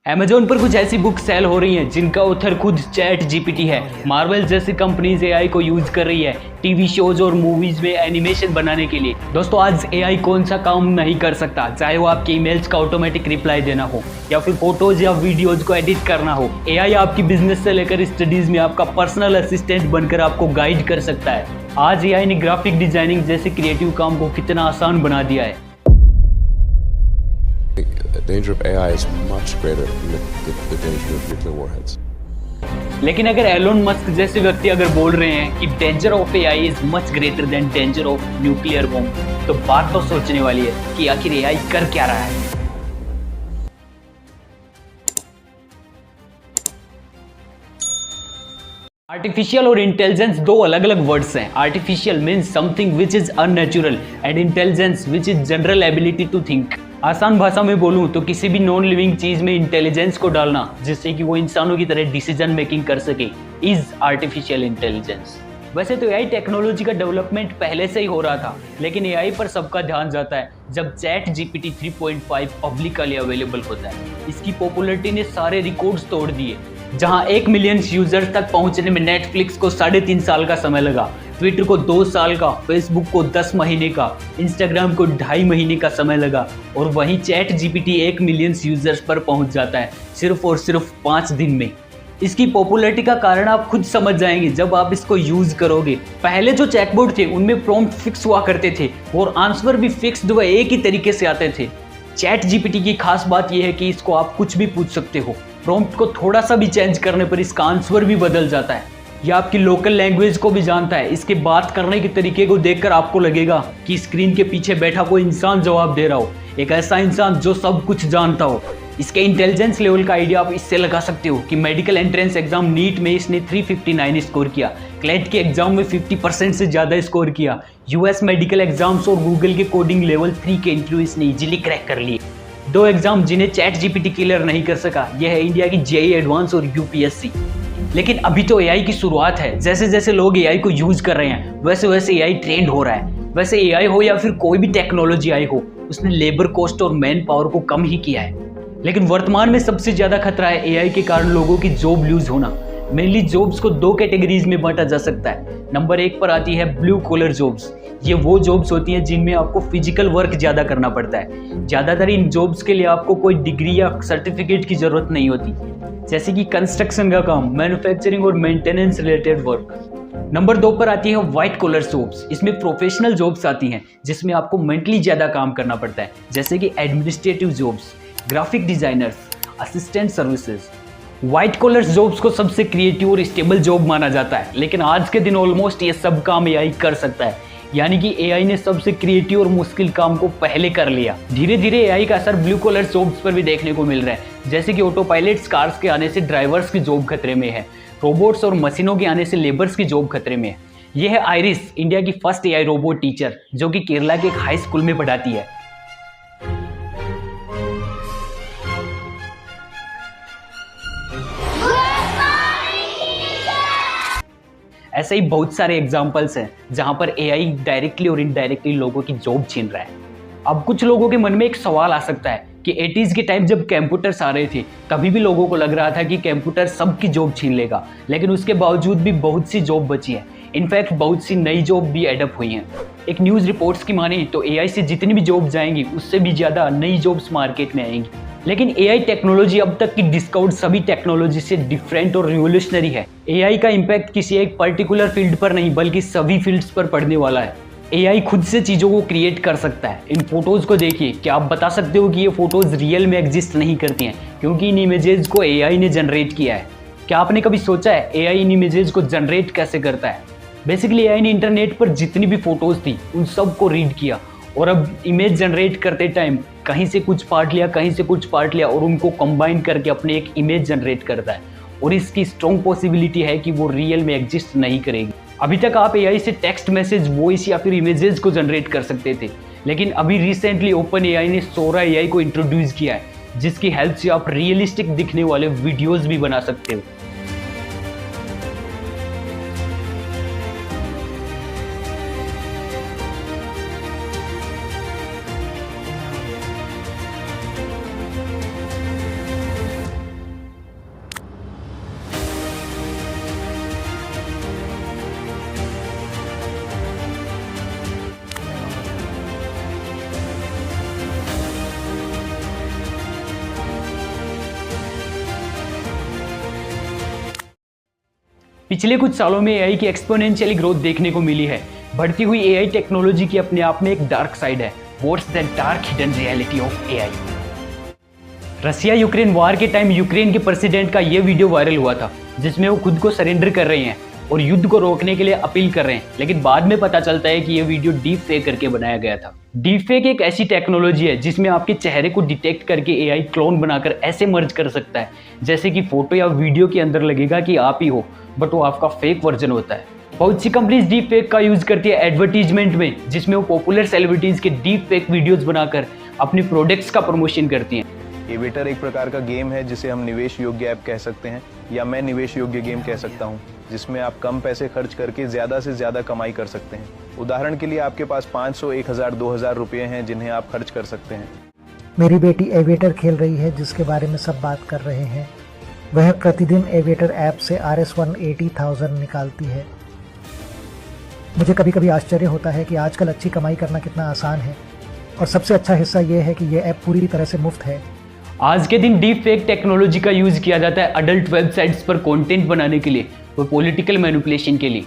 Amazon पर कुछ ऐसी बुक सेल हो रही हैं जिनका ऑथर खुद चैट जीपीटी है। मार्वल जैसी कंपनीज एआई को यूज कर रही है टीवी शोज और मूवीज में एनिमेशन बनाने के लिए। दोस्तों, आज एआई कौन सा काम नहीं कर सकता, चाहे वो आपके ईमेल्स का ऑटोमेटिक रिप्लाई देना हो या फिर फोटोज या वीडियोज को एडिट करना हो। एआई आपकी बिजनेस से लेकर स्टडीज में आपका पर्सनल असिस्टेंट बनकर आपको गाइड कर सकता है। आज एआई ने ग्राफिक डिजाइनिंग जैसे क्रिएटिव काम को कितना आसान बना दिया है। The danger of AI is much greater than the danger of nuclear warheads. लेकिन अगर एलोन मस्क जैसे व्यक्ति अगर बोल रहे हैं कि danger of AI is much greater than danger of nuclear bomb, तो बात तो सोचने वाली है कि आखिर एआई कर क्या रहा है। आर्टिफिशियल और इंटेलिजेंस दो अलग अलग वर्ड्स हैं। Artificial means something which is unnatural and intelligence which is general ability to think. आसान भाषा में बोलूं तो किसी भी नॉन लिविंग चीज में इंटेलिजेंस को डालना जिससे कि वो इंसानों की तरह डिसीजन मेकिंग कर सके इज आर्टिफिशियल इंटेलिजेंस। वैसे तो एआई टेक्नोलॉजी का डेवलपमेंट पहले से ही हो रहा था, लेकिन एआई पर सबका ध्यान जाता है जब चैट जीपीटी 3.5 पब्लिकली अवेलेबल होता है। इसकी पॉपुलैरिटी ने सारे रिकॉर्ड्स तोड़ दिए। जहां 1 मिलियन यूजर्स तक पहुंचने में नेटफ्लिक्स को 3.5 साल का समय लगा, ट्विटर को 2 साल का, फेसबुक को 10 महीने का, इंस्टाग्राम को 2.5 महीने का समय लगा, और वहीं चैट जीपीटी 1 मिलियन यूजर्स पर पहुंच जाता है सिर्फ और सिर्फ 5 दिन में। इसकी पॉपुलैरिटी का कारण आप खुद समझ जाएंगे जब आप इसको यूज करोगे। पहले जो चैटबॉट थे उनमें प्रॉम्प्ट फिक्स हुआ करते थे और आंसर भी फिक्स्ड व एक ही तरीके से आते थे। चैट जीपीटी की खास बात यह है कि इसको आप कुछ भी पूछ सकते हो, प्रॉम्प्ट को थोड़ा सा भी चेंज करने पर इसका आंसर भी बदल जाता है। यह आपकी लोकल लैंग्वेज को भी जानता है। इसके बात करने के तरीके को देखकर आपको लगेगा कि स्क्रीन के पीछे बैठा कोई इंसान जवाब दे रहा हो, एक ऐसा इंसान जो सब कुछ जानता हो। इसके इंटेलिजेंस लेवल का आइडिया आप इससे लगा सकते हो कि मेडिकल एंट्रेंस एग्जाम नीट में इसने 359 स्कोर किया, क्लैट के एग्जाम में 50% से ज़्यादा स्कोर किया, यूएस मेडिकल एग्जाम्स और गूगल के कोडिंग लेवल 3 के इंटरव्यू इसने इजीली क्रैक कर लिए। 2 एग्जाम जिन्हें चैट जीपीटी क्लियर नहीं कर सका, यह है इंडिया की जेईई एडवांस और यूपीएससी। लेकिन अभी तो एआई की शुरुआत है। जैसे जैसे लोग एआई को यूज कर रहे हैं वैसे वैसे एआई ट्रेंड हो रहा है। वैसे एआई हो या फिर कोई भी टेक्नोलॉजी आई हो, उसने लेबर कॉस्ट और मैन पावर को कम ही किया है। लेकिन वर्तमान में सबसे ज्यादा खतरा है एआई के कारण लोगों की जॉब लूज होना। मेनली जॉब्स को 2 कैटेगरीज में बांटा जा सकता है। नंबर 1 पर आती है ब्लू कॉलर जॉब्स। ये वो जॉब्स होती हैं जिनमें आपको फिजिकल वर्क ज़्यादा करना पड़ता है। ज़्यादातर इन जॉब्स के लिए आपको कोई डिग्री या सर्टिफिकेट की ज़रूरत नहीं होती, जैसे कि कंस्ट्रक्शन का काम, मैन्युफैक्चरिंग और मेंटेनेंस रिलेटेड वर्क। नंबर 2 पर आती है व्हाइट कॉलर जॉब्स। इसमें प्रोफेशनल जॉब्स आती हैं जिसमें आपको मेंटली ज़्यादा काम करना पड़ता है, जैसे कि administrative jobs, graphic designers, assistant services. White collar jobs को सबसे क्रिएटिव और स्टेबल जॉब माना जाता है, लेकिन आज के दिन ऑलमोस्ट ये सब काम एआई कर सकता है। यानी कि एआई ने सबसे क्रिएटिव और मुश्किल काम को पहले कर लिया। धीरे धीरे एआई का असर ब्लू कॉलर जॉब्स पर भी देखने को मिल रहा है, जैसे कि ऑटो पायलट कार्स के आने से ड्राइवर्स की जॉब खतरे में है, रोबोट्स और मशीनों के आने से लेबर्स की जॉब खतरे में है। यह है आइरिस, इंडिया की फर्स्ट एआई रोबोट टीचर, जो कि केरला के एक हाई स्कूल में पढ़ाती है। ऐसे ही बहुत सारे एग्जाम्पल्स हैं जहां पर एआई डायरेक्टली और इनडायरेक्टली लोगों की जॉब छीन रहा है। अब कुछ लोगों के मन में एक सवाल आ सकता है कि 80s के टाइम जब कंप्यूटर्स आ रहे थे तभी भी लोगों को लग रहा था कि कंप्यूटर सबकी जॉब छीन लेगा, लेकिन उसके बावजूद भी बहुत सी जॉब बची है। इनफैक्ट बहुत सी नई जॉब भी एडअप हुई हैं। एक न्यूज़ रिपोर्ट्स की माने तो एआई से जितनी भी जॉब जाएंगी उससे भी ज़्यादा नई जॉब्स मार्केट में आएंगी। लेकिन एआई टेक्नोलॉजी अब तक की डिस्कवर्ड सभी टेक्नोलॉजी से डिफरेंट और रिवोल्यूशनरी है। एआई का इम्पैक्ट किसी एक पर्टिकुलर फील्ड पर नहीं बल्कि सभी फील्ड्स पर पड़ने वाला है। एआई खुद से चीज़ों को क्रिएट कर सकता है। इन फोटोज़ को देखिए, क्या आप बता सकते हो कि ये फोटोज़ रियल में एग्जिस्ट नहीं करती हैं, क्योंकि इन इमेजेस को एआई ने जनरेट किया है। क्या आपने कभी सोचा है एआई इन इमेजेस को जनरेट कैसे करता है? बेसिकली एआई ने इंटरनेट पर जितनी भी फोटोज़ थी उन सब को रीड किया और अब इमेज जनरेट करते टाइम कहीं से कुछ पार्ट लिया, कहीं से कुछ पार्ट लिया और उनको कंबाइन करके अपने एक इमेज जनरेट करता है। और इसकी स्ट्रॉन्ग पॉसिबिलिटी है कि वो रियल में एग्जिस्ट नहीं करेगी। अभी तक आप एआई से टेक्स्ट मैसेज, वॉइस या फिर इमेजेस को जनरेट कर सकते थे, लेकिन अभी रिसेंटली ओपन एआई ने सोरा एआई को इंट्रोड्यूस किया है, जिसकी हेल्प से आप रियलिस्टिक दिखने वाले वीडियोज़ भी बना सकते हो। पिछले कुछ सालों में एआई की एक्सपोनेंशियली ग्रोथ देखने को मिली है। बढ़ती हुई एआई टेक्नोलॉजी की अपने आप में एक डार्क साइड है। What's the dark hidden reality of AI? Russia Ukraine war के टाइम यूक्रेन के प्रेसिडेंट का ये वीडियो वायरल हुआ था, जिसमें वो खुद को सरेंडर कर रहे हैं और युद्ध को रोकने के लिए अपील कर रहे हैं। लेकिन बाद में पता चलता है कि ये वीडियो डीप फेक करके बनाया गया था। डीप फेक एक ऐसी टेक्नोलॉजी है जिसमें आपके चेहरे को डिटेक्ट करके एआई क्लोन बनाकर ऐसे मर्ज कर सकता है जैसे कि फोटो या वीडियो के अंदर लगेगा कि आप ही हो, बट वो आपका फेक वर्जन होता है। बहुत सी कंपनीज डीप फेक का यूज करती है एडवर्टीजमेंट में, जिसमें वो पॉपुलर सेलिब्रिटीज के डीप फेक वीडियोस बनाकर अपने प्रोडक्ट्स का प्रमोशन करती हैं। एवेटर एक प्रकार का गेम है जिसे हम निवेश योग्य ऐप कह सकते हैं, या मैं निवेश योग्य गेम कह सकता हूं, जिसमें आप कम पैसे खर्च करके ज़्यादा से ज़्यादा कमाई कर सकते हैं। उदाहरण के लिए आपके पास 500, 1000, 2000 रुपये हैं जिन्हें आप खर्च कर सकते हैं। मेरी बेटी एवेटर खेल रही है, जिसके बारे में सब बात कर रहे हैं। वह प्रतिदिन एवेटर ऐप से RS1 80,000 निकालती है। मुझे कभी कभी आश्चर्य होता है कि आजकल अच्छी कमाई करना कितना आसान है, और सबसे अच्छा हिस्सा ये है कि यह ऐप पूरी तरह से मुफ्त है। आज के दिन डीप फेक टेक्नोलॉजी का यूज किया जाता है अडल्ट वेबसाइट्स पर कंटेंट बनाने के लिए और पॉलिटिकल मैनिपुलेशन के लिए।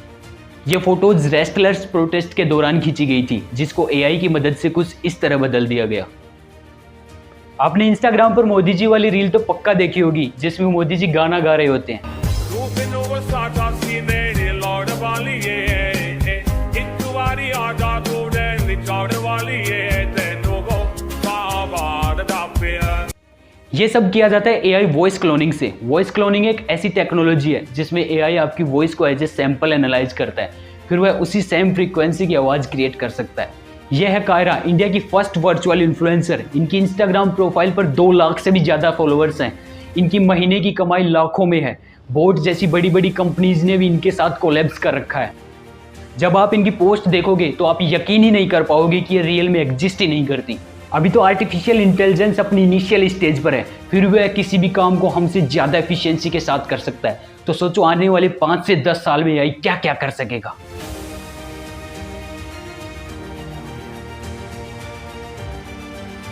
ये फोटोज रेस्टलर्स प्रोटेस्ट के दौरान खींची गई थी, जिसको एआई की मदद से कुछ इस तरह बदल दिया गया। आपने इंस्टाग्राम पर मोदी जी वाली रील तो पक्का देखी होगी, जिसमें मोदी जी गाना गा रहे होते हैं। ये सब किया जाता है एआई वॉइस क्लोनिंग से। वॉइस क्लोनिंग एक ऐसी टेक्नोलॉजी है जिसमें एआई आपकी वॉइस को एज ए सैंपल एनालाइज करता है, फिर वह उसी सेम फ्रीक्वेंसी की आवाज़ क्रिएट कर सकता है। यह है कायरा, इंडिया की फर्स्ट वर्चुअल इन्फ्लुएंसर। इनकी इंस्टाग्राम प्रोफाइल पर 2 लाख से भी ज़्यादा फॉलोअर्स हैं। इनकी महीने की कमाई लाखों में है। बोट जैसी बड़ी बड़ी कंपनीज ने भी इनके साथ कोलैब्स कर रखा है। जब आप इनकी पोस्ट देखोगे तो आप यकीन ही नहीं कर पाओगे कि ये रियल में एग्जिस्ट ही नहीं करती। अभी तो आर्टिफिशियल इंटेलिजेंस अपनी इनिशियल स्टेज पर है, फिर वह किसी भी काम को हमसे ज़्यादा एफिशिएंसी के साथ कर सकता है। तो सोचो आने वाले 5 से 10 साल में एआई क्या क्या कर सकेगा।